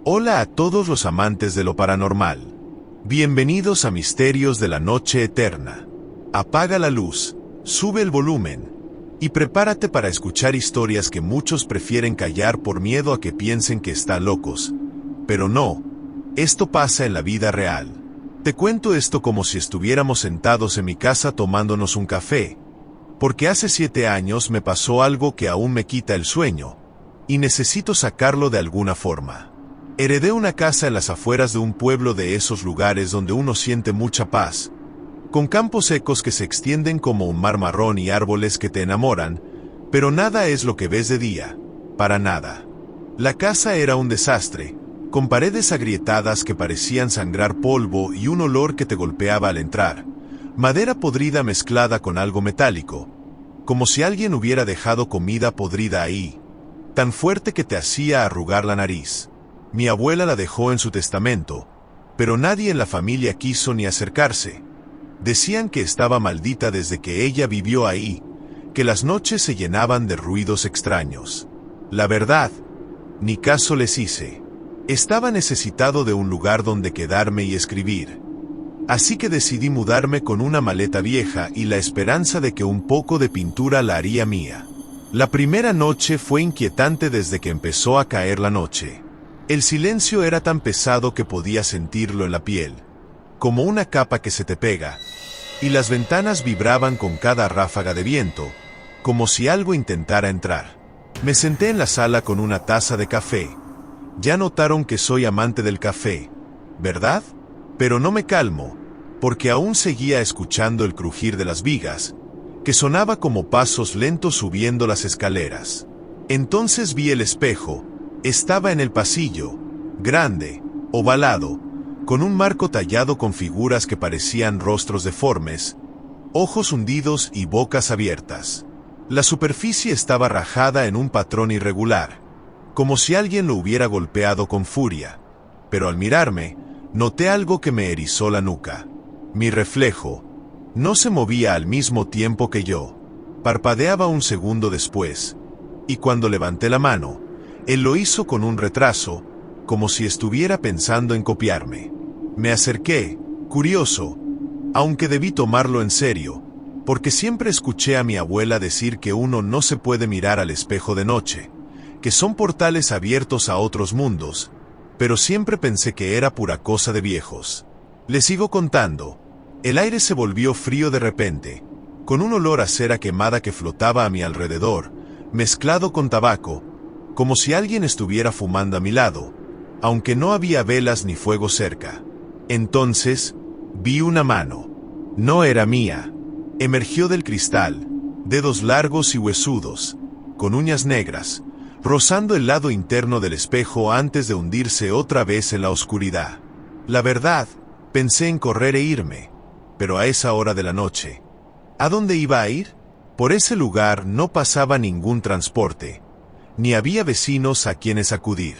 Hola a todos los amantes de lo paranormal. Bienvenidos a Misterios de la Noche Eterna. Apaga la luz, sube el volumen y prepárate para escuchar historias que muchos prefieren callar por miedo a que piensen que están locos. Pero no, esto pasa en la vida real. Te cuento esto como si estuviéramos sentados en mi casa tomándonos un café, porque hace 7 años me pasó algo que aún me quita el sueño, y necesito sacarlo de alguna forma. Heredé una casa en las afueras de un pueblo de esos lugares donde uno siente mucha paz, con campos secos que se extienden como un mar marrón y árboles que te enamoran, pero nada es lo que ves de día, para nada. La casa era un desastre, con paredes agrietadas que parecían sangrar polvo y un olor que te golpeaba al entrar, madera podrida mezclada con algo metálico, como si alguien hubiera dejado comida podrida ahí, tan fuerte que te hacía arrugar la nariz. Mi abuela la dejó en su testamento, pero nadie en la familia quiso ni acercarse. Decían que estaba maldita desde que ella vivió ahí, que las noches se llenaban de ruidos extraños. La verdad, ni caso les hice. Estaba necesitado de un lugar donde quedarme y escribir. Así que decidí mudarme con una maleta vieja y la esperanza de que un poco de pintura la haría mía. La primera noche fue inquietante desde que empezó a caer la noche. El silencio era tan pesado que podía sentirlo en la piel, como una capa que se te pega, y las ventanas vibraban con cada ráfaga de viento, como si algo intentara entrar. Me senté en la sala con una taza de café. Ya notaron que soy amante del café, ¿verdad? Pero no me calmo, porque aún seguía escuchando el crujir de las vigas, que sonaba como pasos lentos subiendo las escaleras. Entonces vi el espejo. Estaba en el pasillo, grande, ovalado, con un marco tallado con figuras que parecían rostros deformes, ojos hundidos y bocas abiertas. La superficie estaba rajada en un patrón irregular, como si alguien lo hubiera golpeado con furia. Pero al mirarme, noté algo que me erizó la nuca. Mi reflejo no se movía al mismo tiempo que yo. Parpadeaba un segundo después, y cuando levanté la mano, él lo hizo con un retraso, como si estuviera pensando en copiarme. Me acerqué, curioso, aunque debí tomarlo en serio, porque siempre escuché a mi abuela decir que uno no se puede mirar al espejo de noche, que son portales abiertos a otros mundos, pero siempre pensé que era pura cosa de viejos. Le sigo contando. El aire se volvió frío de repente, con un olor a cera quemada que flotaba a mi alrededor, mezclado con tabaco, como si alguien estuviera fumando a mi lado, aunque no había velas ni fuego cerca. Entonces, vi una mano. No era mía. Emergió del cristal, dedos largos y huesudos, con uñas negras, rozando el lado interno del espejo antes de hundirse otra vez en la oscuridad. La verdad, pensé en correr e irme, pero a esa hora de la noche, ¿a dónde iba a ir? Por ese lugar no pasaba ningún transporte, ni había vecinos a quienes acudir.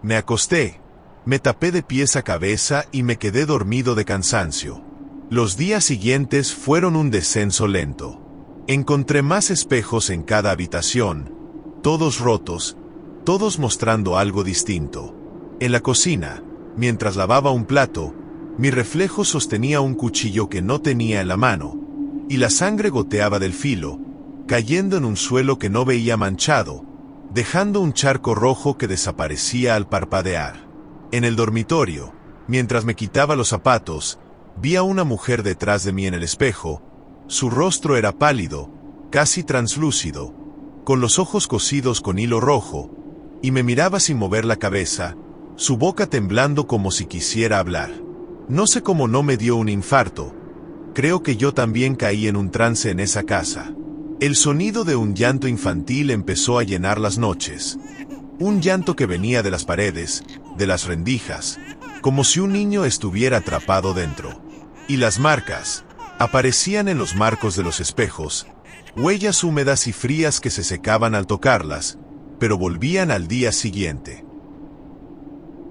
Me acosté, me tapé de pies a cabeza y me quedé dormido de cansancio. Los días siguientes fueron un descenso lento. Encontré más espejos en cada habitación, todos rotos, todos mostrando algo distinto. En la cocina, mientras lavaba un plato, mi reflejo sostenía un cuchillo que no tenía en la mano, y la sangre goteaba del filo, cayendo en un suelo que no veía manchado, dejando un charco rojo que desaparecía al parpadear. En el dormitorio, mientras me quitaba los zapatos, vi a una mujer detrás de mí en el espejo. Su rostro era pálido, casi translúcido, con los ojos cosidos con hilo rojo, y me miraba sin mover la cabeza, su boca temblando como si quisiera hablar. No sé cómo no me dio un infarto. Creo que yo también caí en un trance en esa casa. El sonido de un llanto infantil empezó a llenar las noches. Un llanto que venía de las paredes, de las rendijas, como si un niño estuviera atrapado dentro. Y las marcas aparecían en los marcos de los espejos, huellas húmedas y frías que se secaban al tocarlas, pero volvían al día siguiente.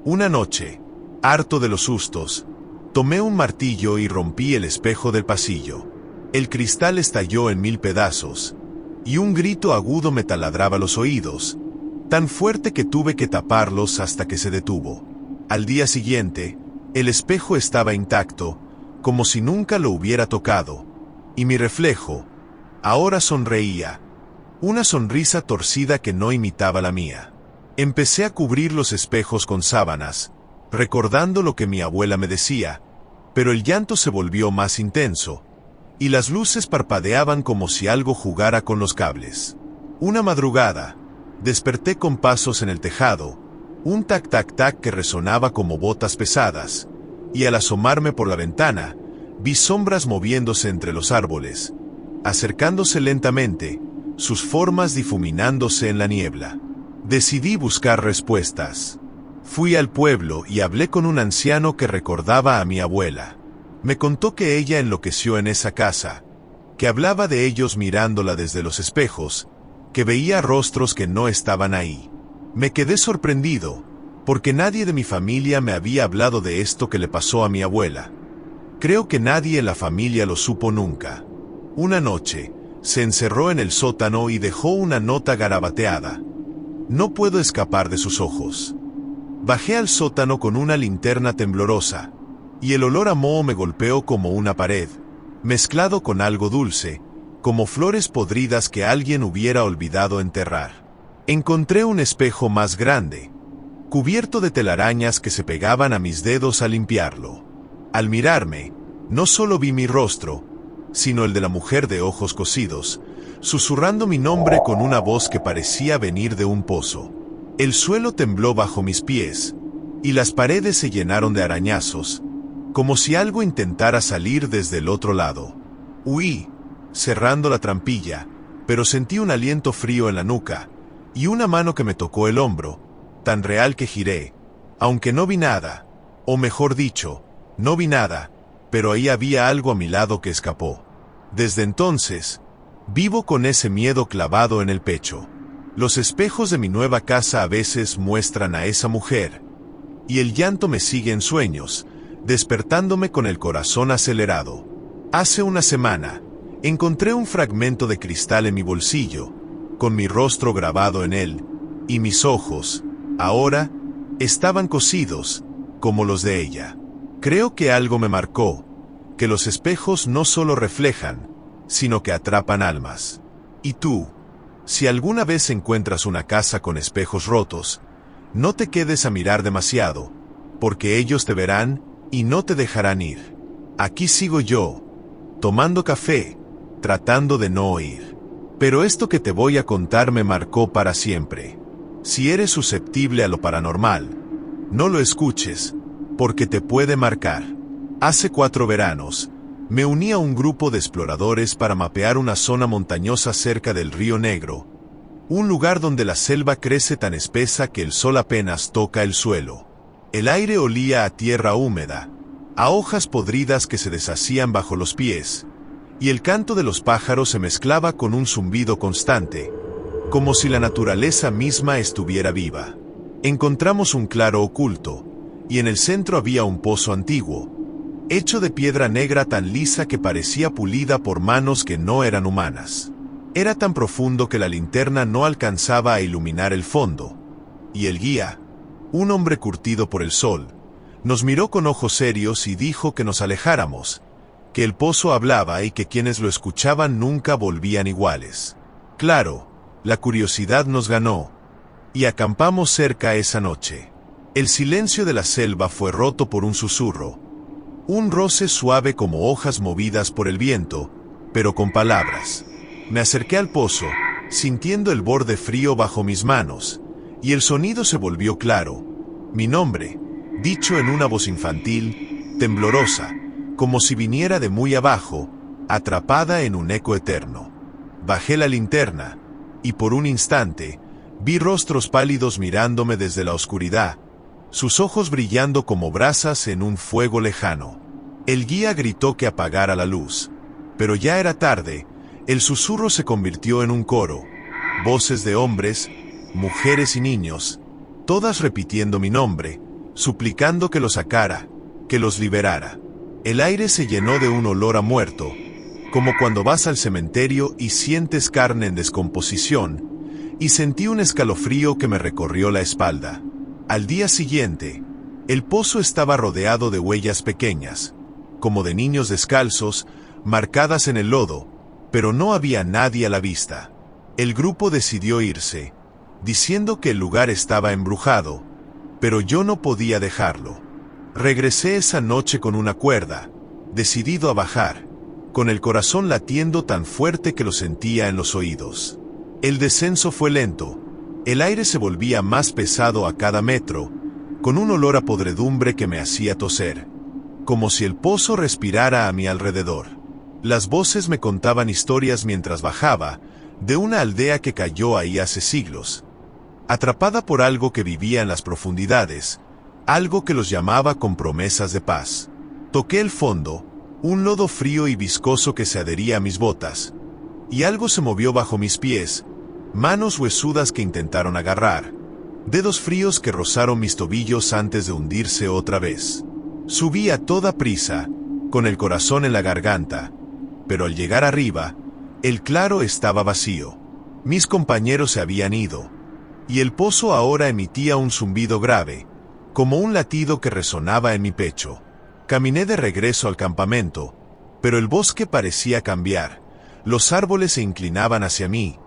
Una noche, harto de los sustos, tomé un martillo y rompí el espejo del pasillo. El cristal estalló en 1000 pedazos, y un grito agudo me taladraba los oídos, tan fuerte que tuve que taparlos hasta que se detuvo. Al día siguiente, el espejo estaba intacto, como si nunca lo hubiera tocado, y mi reflejo, ahora sonreía, una sonrisa torcida que no imitaba la mía. Empecé a cubrir los espejos con sábanas, recordando lo que mi abuela me decía, pero el llanto se volvió más intenso, y las luces parpadeaban como si algo jugara con los cables. Una madrugada, desperté con pasos en el tejado, un tac-tac-tac que resonaba como botas pesadas, y al asomarme por la ventana, vi sombras moviéndose entre los árboles, acercándose lentamente, sus formas difuminándose en la niebla. Decidí buscar respuestas. Fui al pueblo y hablé con un anciano que recordaba a mi abuela. Me contó que ella enloqueció en esa casa, que hablaba de ellos mirándola desde los espejos, que veía rostros que no estaban ahí. Me quedé sorprendido, porque nadie de mi familia me había hablado de esto que le pasó a mi abuela. Creo que nadie en la familia lo supo nunca. Una noche, se encerró en el sótano y dejó una nota garabateada. No puedo escapar de sus ojos. Bajé al sótano con una linterna temblorosa, y el olor a moho me golpeó como una pared, mezclado con algo dulce, como flores podridas que alguien hubiera olvidado enterrar. Encontré un espejo más grande, cubierto de telarañas que se pegaban a mis dedos al limpiarlo. Al mirarme, no solo vi mi rostro, sino el de la mujer de ojos cosidos, susurrando mi nombre con una voz que parecía venir de un pozo. El suelo tembló bajo mis pies, y las paredes se llenaron de arañazos, como si algo intentara salir desde el otro lado. Huí, cerrando la trampilla, pero sentí un aliento frío en la nuca, y una mano que me tocó el hombro, tan real que giré, aunque no vi nada, o mejor dicho, no vi nada, pero ahí había algo a mi lado que escapó. Desde entonces, vivo con ese miedo clavado en el pecho. Los espejos de mi nueva casa a veces muestran a esa mujer, y el llanto me sigue en sueños, despertándome con el corazón acelerado. Hace una semana, encontré un fragmento de cristal en mi bolsillo, con mi rostro grabado en él, y mis ojos, ahora, estaban cosidos, como los de ella. Creo que algo me marcó, que los espejos no solo reflejan, sino que atrapan almas. Y tú, si alguna vez encuentras una casa con espejos rotos, no te quedes a mirar demasiado, porque ellos te verán y no te dejarán ir. Aquí sigo yo, tomando café, tratando de no oír. Pero esto que te voy a contar me marcó para siempre. Si eres susceptible a lo paranormal, no lo escuches, porque te puede marcar. Hace 4 veranos, me uní a un grupo de exploradores para mapear una zona montañosa cerca del Río Negro, un lugar donde la selva crece tan espesa que el sol apenas toca el suelo. El aire olía a tierra húmeda, a hojas podridas que se deshacían bajo los pies, y el canto de los pájaros se mezclaba con un zumbido constante, como si la naturaleza misma estuviera viva. Encontramos un claro oculto, y en el centro había un pozo antiguo, hecho de piedra negra tan lisa que parecía pulida por manos que no eran humanas. Era tan profundo que la linterna no alcanzaba a iluminar el fondo, y el guía, un hombre curtido por el sol, nos miró con ojos serios y dijo que nos alejáramos, que el pozo hablaba y que quienes lo escuchaban nunca volvían iguales. Claro, la curiosidad nos ganó, y acampamos cerca esa noche. El silencio de la selva fue roto por un susurro, un roce suave como hojas movidas por el viento, pero con palabras. Me acerqué al pozo, sintiendo el borde frío bajo mis manos, y el sonido se volvió claro. Mi nombre, dicho en una voz infantil, temblorosa, como si viniera de muy abajo, atrapada en un eco eterno. Bajé la linterna, y por un instante, vi rostros pálidos mirándome desde la oscuridad, sus ojos brillando como brasas en un fuego lejano. El guía gritó que apagara la luz, pero ya era tarde. El susurro se convirtió en un coro, voces de hombres, mujeres y niños, todas repitiendo mi nombre, suplicando que lo sacara, que los liberara. El aire se llenó de un olor a muerto, como cuando vas al cementerio y sientes carne en descomposición, y sentí un escalofrío que me recorrió la espalda. Al día siguiente, el pozo estaba rodeado de huellas pequeñas, como de niños descalzos, marcadas en el lodo, pero no había nadie a la vista. El grupo decidió irse, diciendo que el lugar estaba embrujado, pero yo no podía dejarlo. Regresé esa noche con una cuerda, decidido a bajar, con el corazón latiendo tan fuerte que lo sentía en los oídos. El descenso fue lento, el aire se volvía más pesado a cada metro, con un olor a podredumbre que me hacía toser, como si el pozo respirara a mi alrededor. Las voces me contaban historias mientras bajaba, de una aldea que cayó ahí hace siglos, atrapada por algo que vivía en las profundidades, algo que los llamaba con promesas de paz. Toqué el fondo, un lodo frío y viscoso que se adhería a mis botas, y algo se movió bajo mis pies, manos huesudas que intentaron agarrar, dedos fríos que rozaron mis tobillos antes de hundirse otra vez. Subí a toda prisa, con el corazón en la garganta, pero al llegar arriba, el claro estaba vacío. Mis compañeros se habían ido, y el pozo ahora emitía un zumbido grave, como un latido que resonaba en mi pecho. Caminé de regreso al campamento, pero el bosque parecía cambiar, los árboles se inclinaban hacia mí,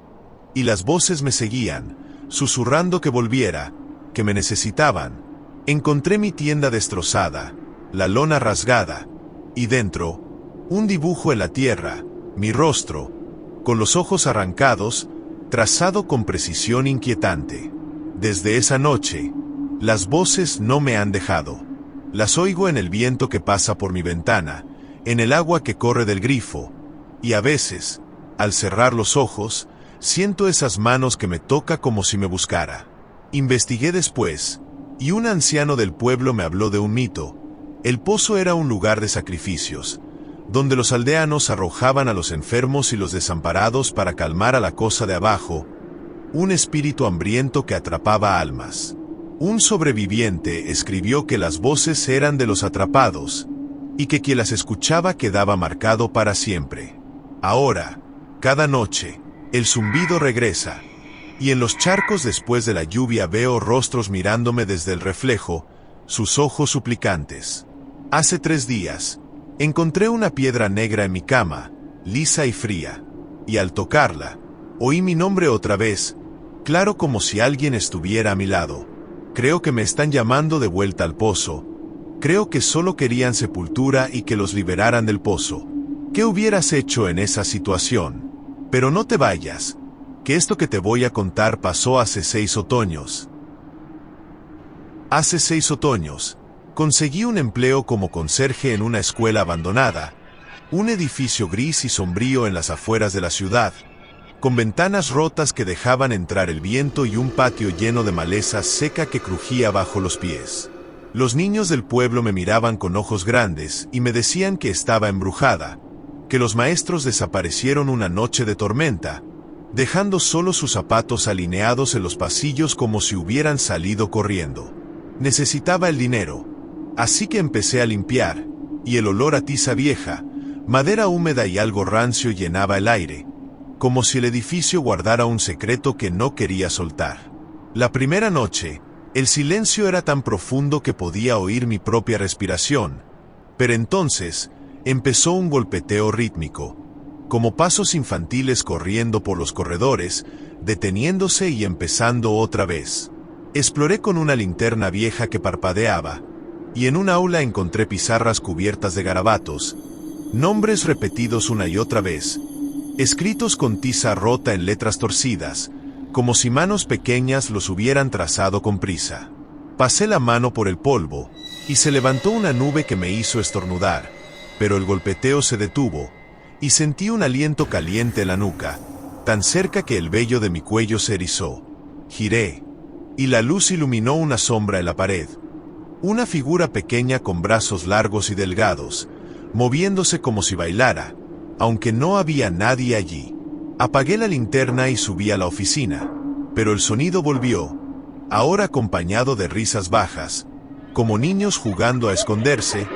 y las voces me seguían, susurrando que volviera, que me necesitaban. Encontré mi tienda destrozada, la lona rasgada, y dentro, un dibujo en la tierra, mi rostro, con los ojos arrancados, trazado con precisión inquietante. Desde esa noche, las voces no me han dejado. Las oigo en el viento que pasa por mi ventana, en el agua que corre del grifo, y a veces, al cerrar los ojos, siento esas manos que me toca como si me buscara. Investigué después, y un anciano del pueblo me habló de un mito. El pozo era un lugar de sacrificios, donde los aldeanos arrojaban a los enfermos y los desamparados para calmar a la cosa de abajo, un espíritu hambriento que atrapaba almas. Un sobreviviente escribió que las voces eran de los atrapados, y que quien las escuchaba quedaba marcado para siempre. Ahora, cada noche, el zumbido regresa, y en los charcos después de la lluvia veo rostros mirándome desde el reflejo, sus ojos suplicantes. Hace 3 días, encontré una piedra negra en mi cama, lisa y fría, y al tocarla, oí mi nombre otra vez, claro como si alguien estuviera a mi lado. Creo que me están llamando de vuelta al pozo. Creo que solo querían sepultura y que los liberaran del pozo. ¿Qué hubieras hecho en esa situación? Pero no te vayas, que esto que te voy a contar pasó hace 6 otoños. Hace 6 otoños, conseguí un empleo como conserje en una escuela abandonada, un edificio gris y sombrío en las afueras de la ciudad, con ventanas rotas que dejaban entrar el viento y un patio lleno de maleza seca que crujía bajo los pies. Los niños del pueblo me miraban con ojos grandes y me decían que estaba embrujada, que los maestros desaparecieron una noche de tormenta, dejando solo sus zapatos alineados en los pasillos como si hubieran salido corriendo. Necesitaba el dinero, así que empecé a limpiar, y el olor a tiza vieja, madera húmeda y algo rancio llenaba el aire, como si el edificio guardara un secreto que no quería soltar. La primera noche, el silencio era tan profundo que podía oír mi propia respiración, pero entonces empezó un golpeteo rítmico, como pasos infantiles corriendo por los corredores, deteniéndose y empezando otra vez. Exploré con una linterna vieja que parpadeaba, y en un aula encontré pizarras cubiertas de garabatos, nombres repetidos una y otra vez, escritos con tiza rota en letras torcidas, como si manos pequeñas los hubieran trazado con prisa. Pasé la mano por el polvo, y se levantó una nube que me hizo estornudar, pero el golpeteo se detuvo, y sentí un aliento caliente en la nuca, tan cerca que el vello de mi cuello se erizó. Giré, y la luz iluminó una sombra en la pared. Una figura pequeña con brazos largos y delgados, moviéndose como si bailara, aunque no había nadie allí. Apagué la linterna y subí a la oficina, pero el sonido volvió, ahora acompañado de risas bajas, como niños jugando a esconderse,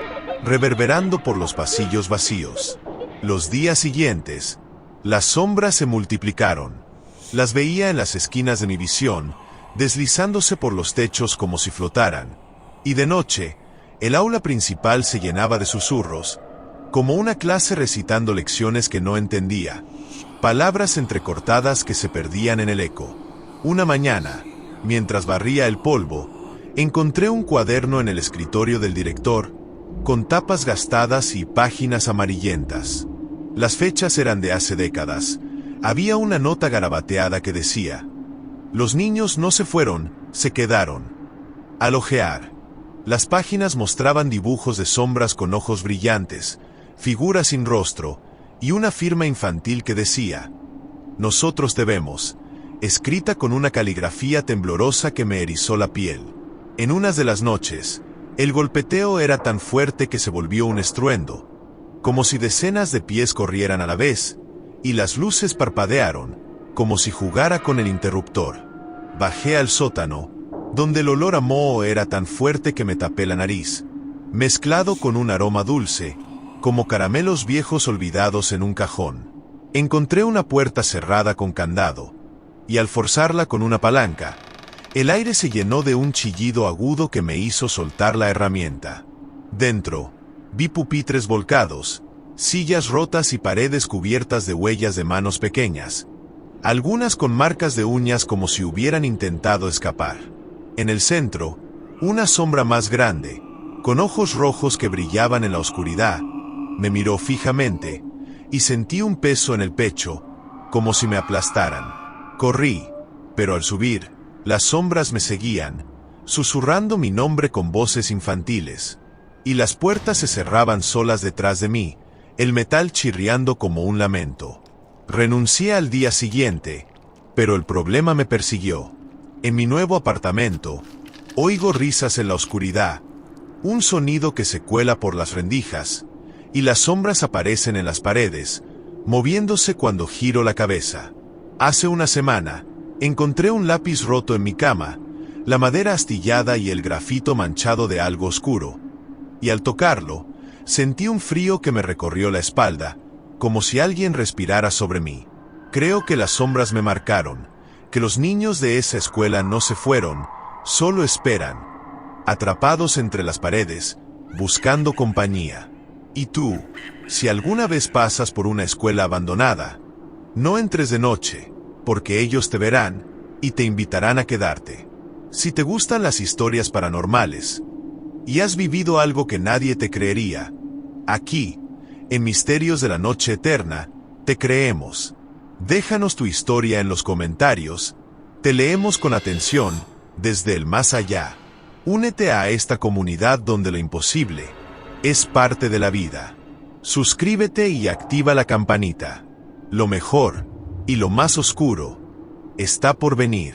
reverberando por los pasillos vacíos. Los días siguientes, las sombras se multiplicaron. Las veía en las esquinas de mi visión, deslizándose por los techos como si flotaran. Y de noche, el aula principal se llenaba de susurros, como una clase recitando lecciones que no entendía. Palabras entrecortadas que se perdían en el eco. Una mañana, mientras barría el polvo, encontré un cuaderno en el escritorio del director, con tapas gastadas y páginas amarillentas. Las fechas eran de hace décadas. Había una nota garabateada que decía: los niños no se fueron, se quedaron. Al ojear, las páginas mostraban dibujos de sombras con ojos brillantes, figuras sin rostro, y una firma infantil que decía: nosotros debemos, escrita con una caligrafía temblorosa que me erizó la piel. En unas de las noches, el golpeteo era tan fuerte que se volvió un estruendo, como si decenas de pies corrieran a la vez, y las luces parpadearon, como si jugara con el interruptor. Bajé al sótano, donde el olor a moho era tan fuerte que me tapé la nariz, mezclado con un aroma dulce, como caramelos viejos olvidados en un cajón. Encontré una puerta cerrada con candado, y al forzarla con una palanca, el aire se llenó de un chillido agudo que me hizo soltar la herramienta. Dentro, vi pupitres volcados, sillas rotas y paredes cubiertas de huellas de manos pequeñas, algunas con marcas de uñas como si hubieran intentado escapar. En el centro, una sombra más grande, con ojos rojos que brillaban en la oscuridad, me miró fijamente, y sentí un peso en el pecho, como si me aplastaran. Corrí, pero al subir, las sombras me seguían, susurrando mi nombre con voces infantiles, y las puertas se cerraban solas detrás de mí, el metal chirriando como un lamento. Renuncié al día siguiente, pero el problema me persiguió. En mi nuevo apartamento, oigo risas en la oscuridad, un sonido que se cuela por las rendijas, y las sombras aparecen en las paredes, moviéndose cuando giro la cabeza. Hace una semana, encontré un lápiz roto en mi cama, la madera astillada y el grafito manchado de algo oscuro. Y al tocarlo, sentí un frío que me recorrió la espalda, como si alguien respirara sobre mí. Creo que las sombras me marcaron, que los niños de esa escuela no se fueron, solo esperan, atrapados entre las paredes, buscando compañía. Y tú, si alguna vez pasas por una escuela abandonada, no entres de noche, porque ellos te verán, y te invitarán a quedarte. Si te gustan las historias paranormales, y has vivido algo que nadie te creería, aquí, en Misterios de la Noche Eterna, te creemos. Déjanos tu historia en los comentarios, te leemos con atención, desde el más allá. Únete a esta comunidad donde lo imposible es parte de la vida. Suscríbete y activa la campanita. Lo mejor, y lo más oscuro, está por venir.